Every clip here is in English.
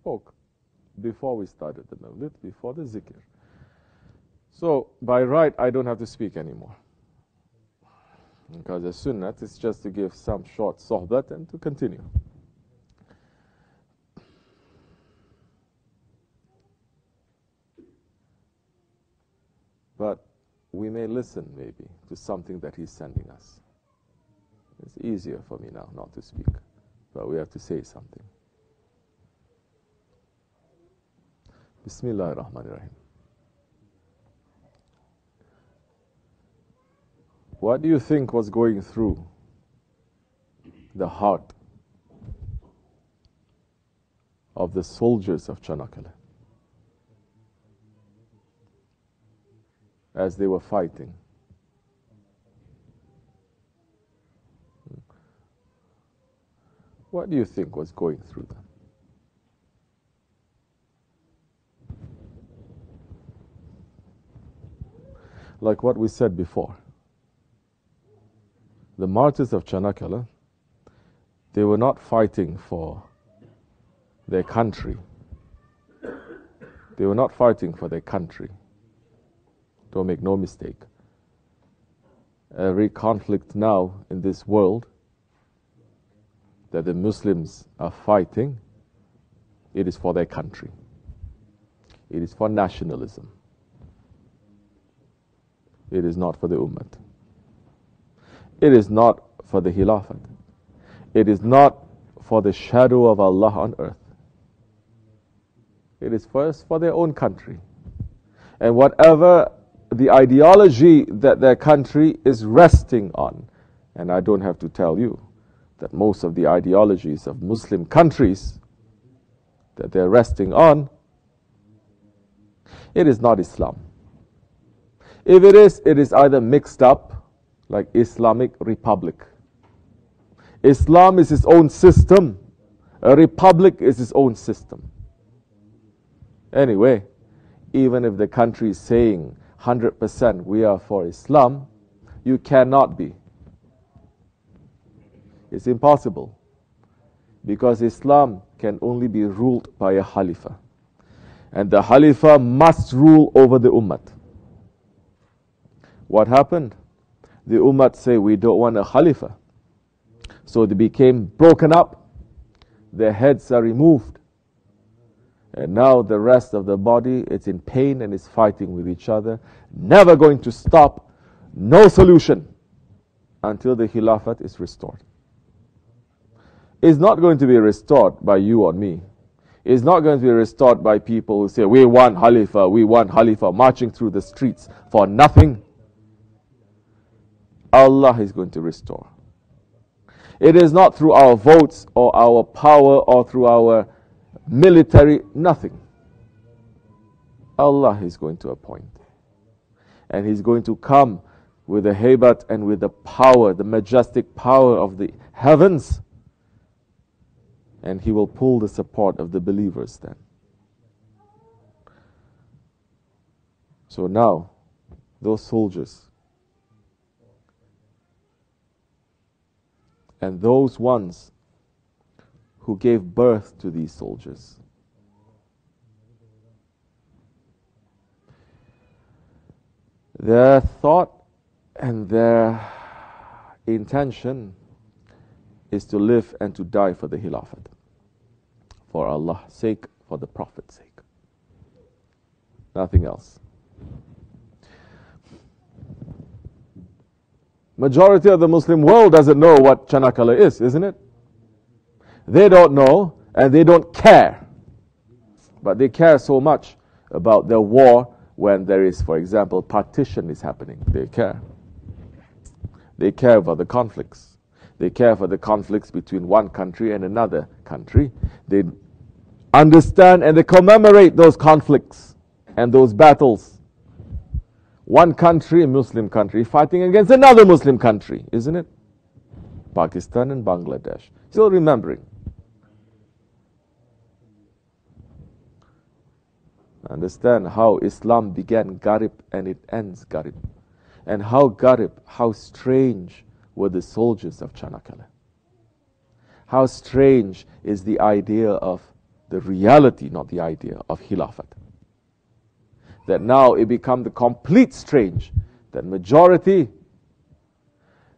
spoke before we started the Mawlid, before the zikr. So, by right, I don't have to speak anymore. Because the sunnah is just to give some short sohbet and to continue. But we may listen maybe to something that he's sending us. It's easier for me now not to speak, but we have to say something. BismillahirRahmanirRahim. What do you think was going through the heart of the soldiers of Canakkale as they were fighting? What do you think was going through them? Like what we said before, the martyrs of Canakkale, they were not fighting for their country. They were not fighting for their country. Don't make no mistake. Every conflict now in this world that the Muslims are fighting, it is for their country. It is for nationalism. It is not for the Ummah. It is not for the Khilafat. It is not for the shadow of Allah on earth. It is first for their own country. And whatever the ideology that their country is resting on, and I don't have to tell you that most of the ideologies of Muslim countries that they're resting on, it is not Islam. If it is either mixed up like Islamic Republic. Islam is its own system. A republic is its own system. Anyway, even if the country is saying 100% we are for Islam, you cannot be. It's impossible. Because Islam can only be ruled by a Khalife. And the Khalife must rule over the Ummah. What happened? The Ummah say, we don't want a Khalife. So they became broken up. Their heads are removed. And now the rest of the body, it's in pain and is fighting with each other. Never going to stop. No solution until the Khilafat is restored. It's not going to be restored by you or me. It's not going to be restored by people who say, we want Khalifa, marching through the streets for nothing. Allah is going to restore. It is not through our votes or our power or through our military, nothing. Allah is going to appoint. And He's going to come with the haybat and with the power, the majestic power of the heavens. And He will pull the support of the believers then. So now, those soldiers and those ones who gave birth to these soldiers, their thought and their intention is to live and to die for the Khilafat, for Allah's sake, for the Prophet's sake. Nothing else. Majority of the Muslim world doesn't know what Canakkale is, isn't it? They don't know and they don't care. But they care so much about the war when there is, for example, partition is happening. They care. They care about the conflicts. They care for the conflicts between one country and another country. They understand and they commemorate those conflicts and those battles. One country, a Muslim country, fighting against another Muslim country, isn't it? Pakistan and Bangladesh. Still remembering. Understand how Islam began Gharib and it ends Gharib. And how Gharib, how strange were the soldiers of Canakkale. How strange is the idea of the reality, not the idea, of Khilafat. That now it becomes the complete strange, that majority,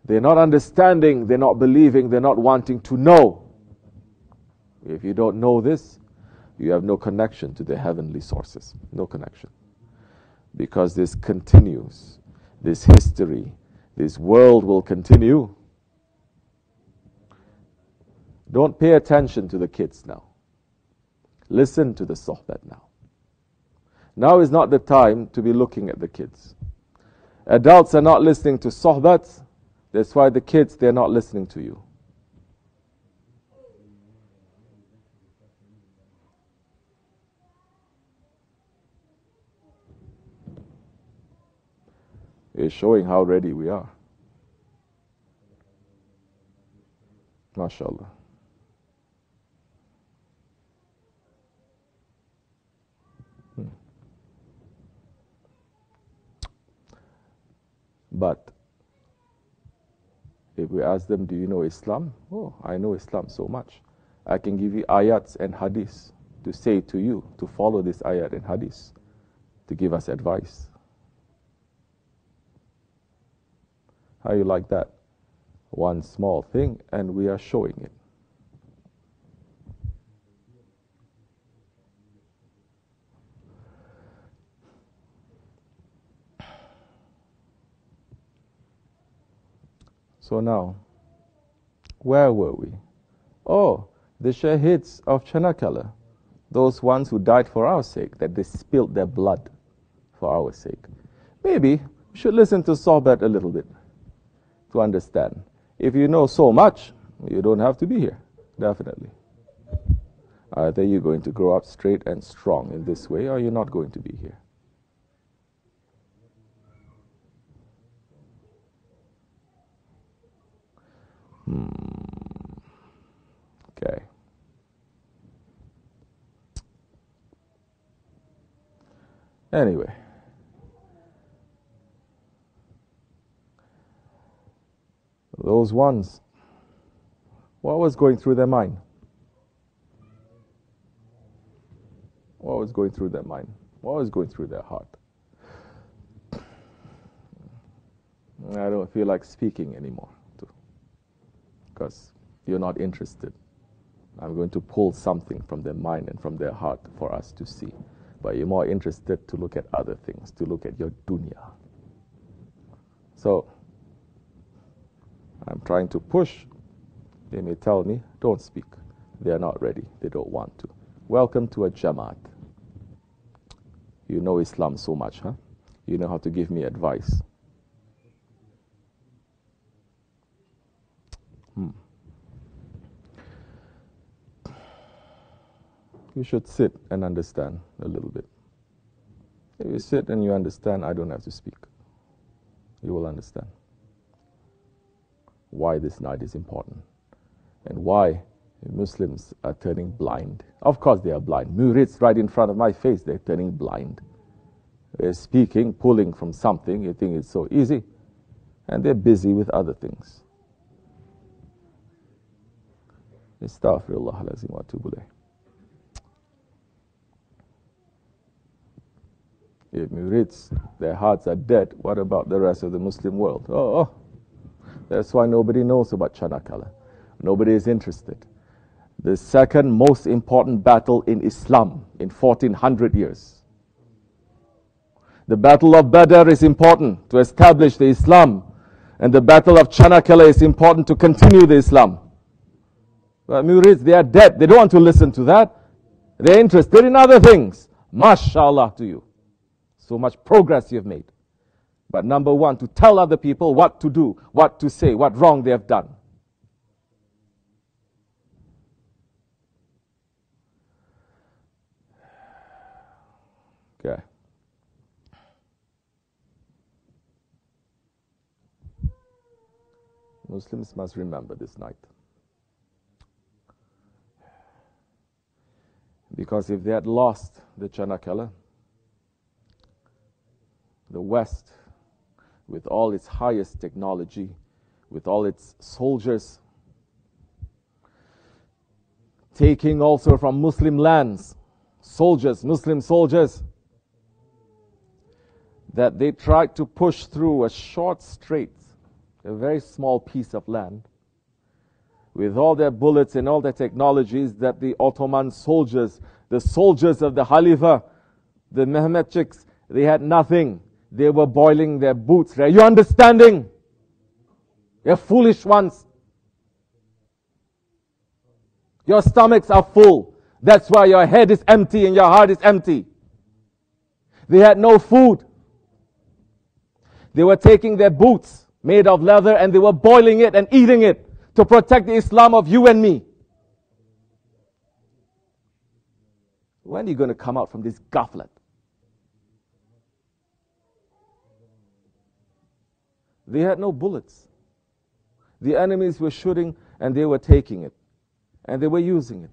they're not understanding, they're not believing, they're not wanting to know. If you don't know this, you have no connection to the heavenly sources. No connection. Because this continues. This history, this world will continue. Don't pay attention to the kids now. Listen to the Sohbet now. Now is not the time to be looking at the kids. Adults are not listening to Sohbets. That's why the kids, they're not listening to you. It's showing how ready we are. MashaAllah. But if we ask them, do you know Islam? Oh, I know Islam so much. I can give you ayats and hadiths to say to you, to follow this ayat and hadith, to give us advice. How you like that? One small thing, and we are showing it. So now, where were we? Oh, the Shaheeds of Canakkale, those ones who died for our sake, that they spilled their blood for our sake. Maybe we should listen to Sohbet a little bit to understand. If you know so much, you don't have to be here, definitely. Either you're going to grow up straight and strong in this way, or you're not going to be here. Okay. Anyway. Those ones, what was going through their mind? What was going through their mind? What was going through their heart? I don't feel like speaking anymore, because you're not interested. I'm going to pull something from their mind and from their heart for us to see. But you're more interested to look at other things, to look at your dunya. So, I'm trying to push. They may tell me, don't speak. They are not ready. They don't want to. Welcome to a Jamaat. You know Islam so much, huh? You know how to give me advice. You should sit and understand a little bit. If you sit and you understand, I don't have to speak. You will understand why this night is important and why Muslims are turning blind. Of course they are blind. Murids right in front of my face, they're turning blind. They're speaking, pulling from something, you think it's so easy, and they're busy with other things. Astaghfirullah alazim wa atubu ilayh. If Murids, their hearts are dead, what about the rest of the Muslim world? Oh. That's why nobody knows about Canakkale. Nobody is interested. The second most important battle in Islam in 1400 years. The Battle of Badr is important to establish the Islam. And the Battle of Canakkale is important to continue the Islam. But Murids, they are dead. They don't want to listen to that. They're interested in other things. MashaAllah to you. So much progress you've made. But number one, to tell other people what to do, what to say, what wrong they have done. Okay. Muslims must remember this night. Because if they had lost the Canakkale, the West, with all its highest technology, with all its soldiers, taking also from Muslim lands, soldiers, Muslim soldiers, that they tried to push through a short strait, a very small piece of land, with all their bullets and all their technologies, that the Ottoman soldiers, the soldiers of the Khalifa, the Mehmedchiks, they had nothing. They were boiling their boots. Are you understanding? You're foolish ones. Your stomachs are full. That's why your head is empty and your heart is empty. They had no food. They were taking their boots made of leather and they were boiling it and eating it to protect the Islam of you and me. When are you going to come out from this ghaflat? They had no bullets. The enemies were shooting and they were taking it. And they were using it.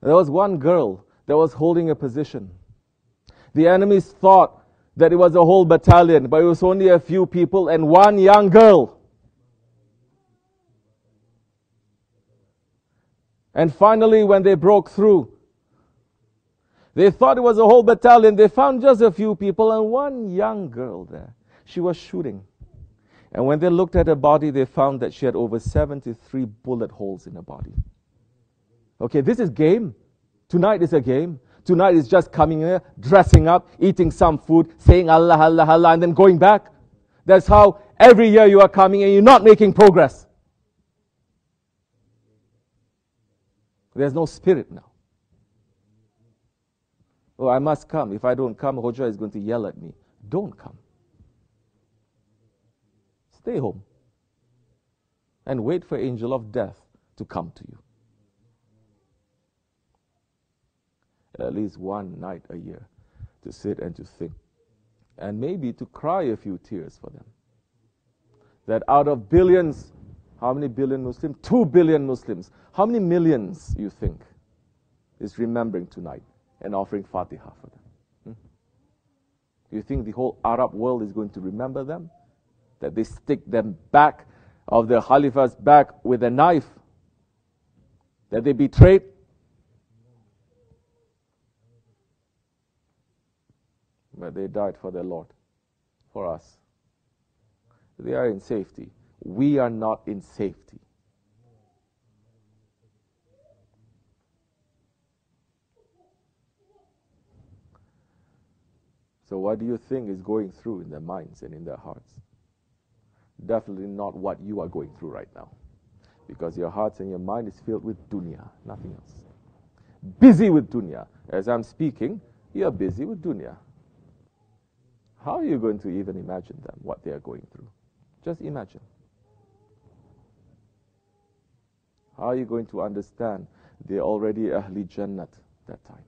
There was one girl that was holding a position. The enemies thought that it was a whole battalion, but it was only a few people and one young girl. And finally, when they broke through, they thought it was a whole battalion. They found just a few people and one young girl there. She was shooting. And when they looked at her body, they found that she had over 73 bullet holes in her body. Okay, this is game. Tonight is a game. Tonight is just coming here, dressing up, eating some food, saying Allah, Allah, Allah, and then going back. That's how every year you are coming and you're not making progress. There's no spirit now. Oh, I must come. If I don't come, Hoja is going to yell at me. Don't come. Stay home. And wait for angel of death to come to you. At least one night a year to sit and to think. And maybe to cry a few tears for them. That out of billions, how many billion Muslims? 2 billion Muslims. How many millions, you think, is remembering tonight and offering Fatiha for them? You think the whole Arab world is going to remember them? That they stick them back of the Khalifa's back with a knife? That they betrayed? But they died for their Lord, for us. They are in safety. We are not in safety. So what do you think is going through in their minds and in their hearts? Definitely not what you are going through right now. Because your hearts and your mind is filled with dunya, nothing else. Busy with dunya. As I'm speaking, you're busy with dunya. How are you going to even imagine them, what they are going through? Just imagine. How are you going to understand they're already Ahli Jannat that time?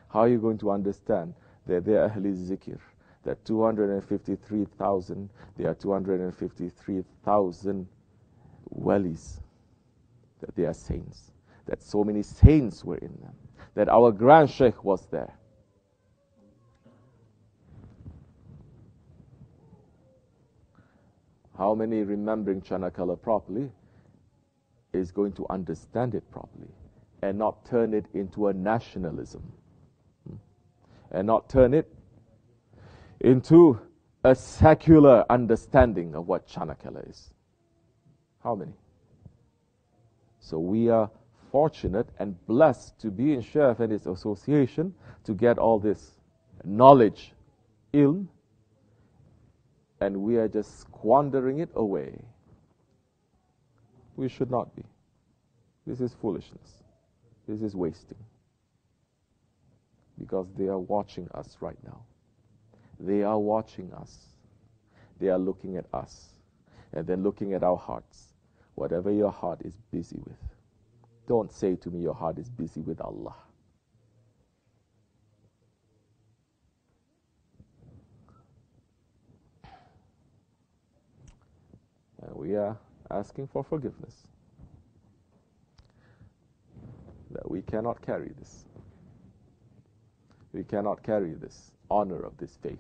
How are you going to understand that they're Ahli Zikr? That 253,000, they are 253,000 walis. That they are saints. That so many saints were in them. That our Grand Sheikh was there. How many remembering Canakkale properly is going to understand it properly and not turn it into a nationalism and not turn it into a secular understanding of what Canakkale is? How many? So we are fortunate and blessed to be in Shareef and its association to get all this knowledge, ilm, and we are just squandering it away. We should not be. This is foolishness. This is wasting. Because they are watching us right now. They are watching us. They are looking at us. And then looking at our hearts. Whatever your heart is busy with. Don't say to me your heart is busy with Allah. And we are asking for forgiveness. That we cannot carry this. We cannot carry this honor of this faith.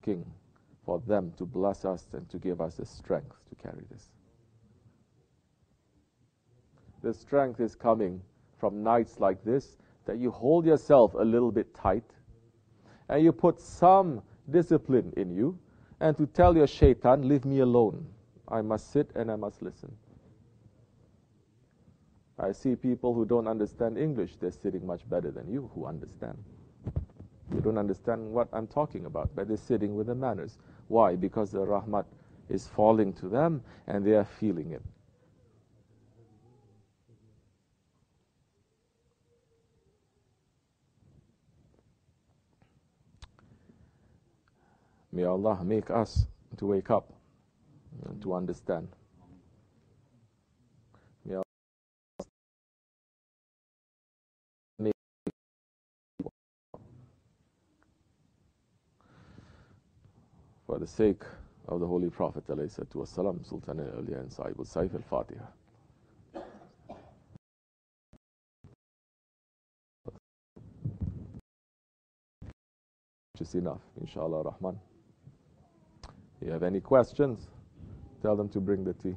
King for them to bless us and to give us the strength to carry this. The strength is coming from nights like this, that you hold yourself a little bit tight and you put some discipline in you, and to tell your shaitan, leave me alone. I must sit and I must listen. I see people who don't understand English, they're sitting much better than you who understand. You don't understand what I'm talking about, but they're sitting with the manners. Why? Because the rahmat is falling to them and they are feeling it. May Allah make us to wake up and to understand. May Allah make for the sake of the Holy Prophet ﷺ, Sultan al-Awliya and Sahib al-Saif al-Fatiha. Which is enough, inshallah Rahman. If you have any questions, tell them to bring the tea.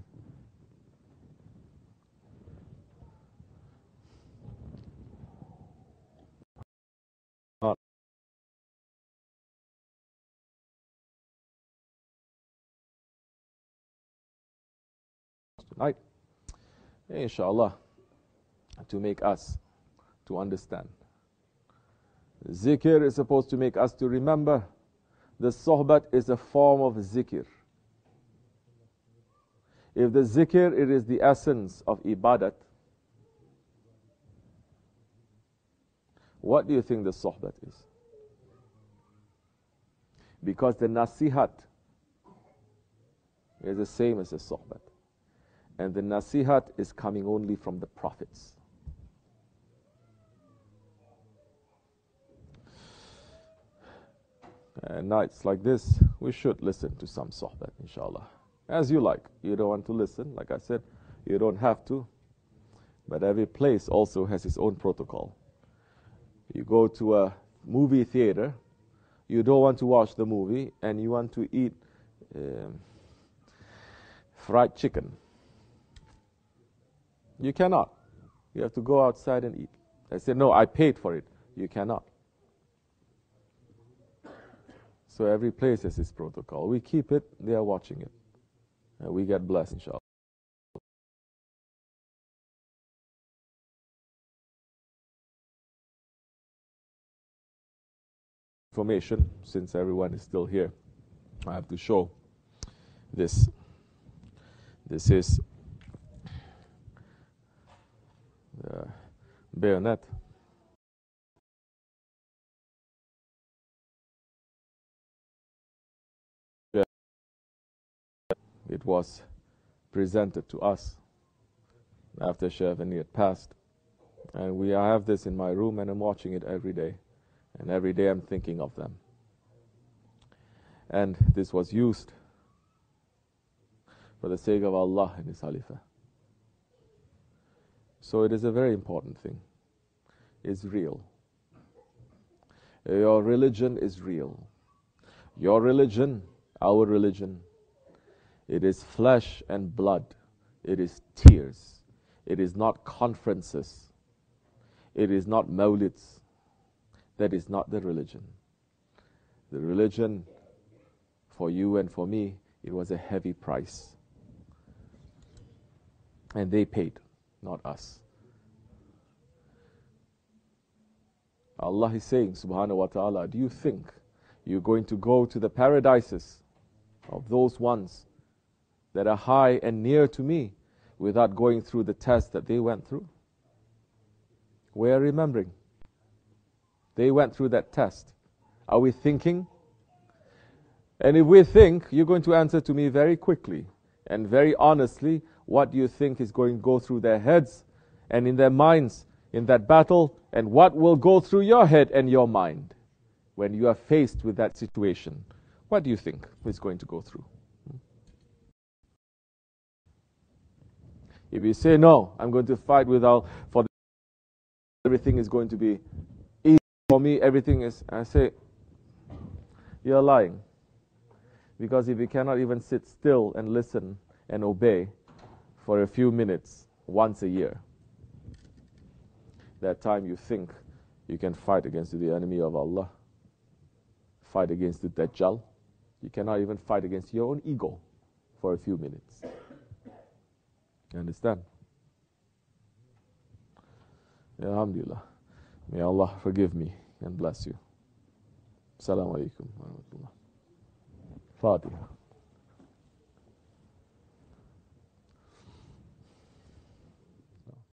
Tonight, inshallah, to make us to understand. Zikr is supposed to make us to remember. The Sohbet is a form of zikr. If the zikr, it is the essence of ibadat, what do you think the Sohbet is? Because the nasihat is the same as the Sohbet. And the nasihat is coming only from the prophets. And nights like this, we should listen to some Sohbet, inshallah. As you like. You don't want to listen, like I said, you don't have to. But every place also has its own protocol. You go to a movie theater, you don't want to watch the movie, and you want to eat fried chicken. You cannot. You have to go outside and eat. They say, no, I paid for it. You cannot. So every place has its protocol. We keep it, they are watching it. And we get blessed, inshallah. Information, since everyone is still here, I have to show this. This is the bayonet. It was presented to us after Shareef had passed. And I have this in my room and I'm watching it every day. And every day I'm thinking of them. And this was used for the sake of Allah and His Khalife. So it is a very important thing. It's real. Your religion is real. Your religion, our religion, it is flesh and blood. It is tears. It is not conferences. It is not mawlids. That is not the religion. The religion, for you and for me, it was a heavy price. And they paid, not us. Allah is saying, subhanahu wa ta'ala, do you think you're going to go to the paradises of those ones that are high and near to me without going through the test that they went through? We are remembering. They went through that test. Are we thinking? And if we think, you're going to answer to me very quickly and very honestly, what do you think is going to go through their heads and in their minds in that battle, and what will go through your head and your mind when you are faced with that situation? What do you think is going to go through? If you say, no, I'm going to fight for everything is going to be easy for me, everything is, I say, you're lying. Because if you cannot even sit still and listen and obey for a few minutes once a year, that time you think you can fight against the enemy of Allah, fight against the Dajjal, you cannot even fight against your own ego for a few minutes. You understand? Alhamdulillah. May Allah forgive me and bless you. Assalamu alaikum wa rahmatullah. Fatiha.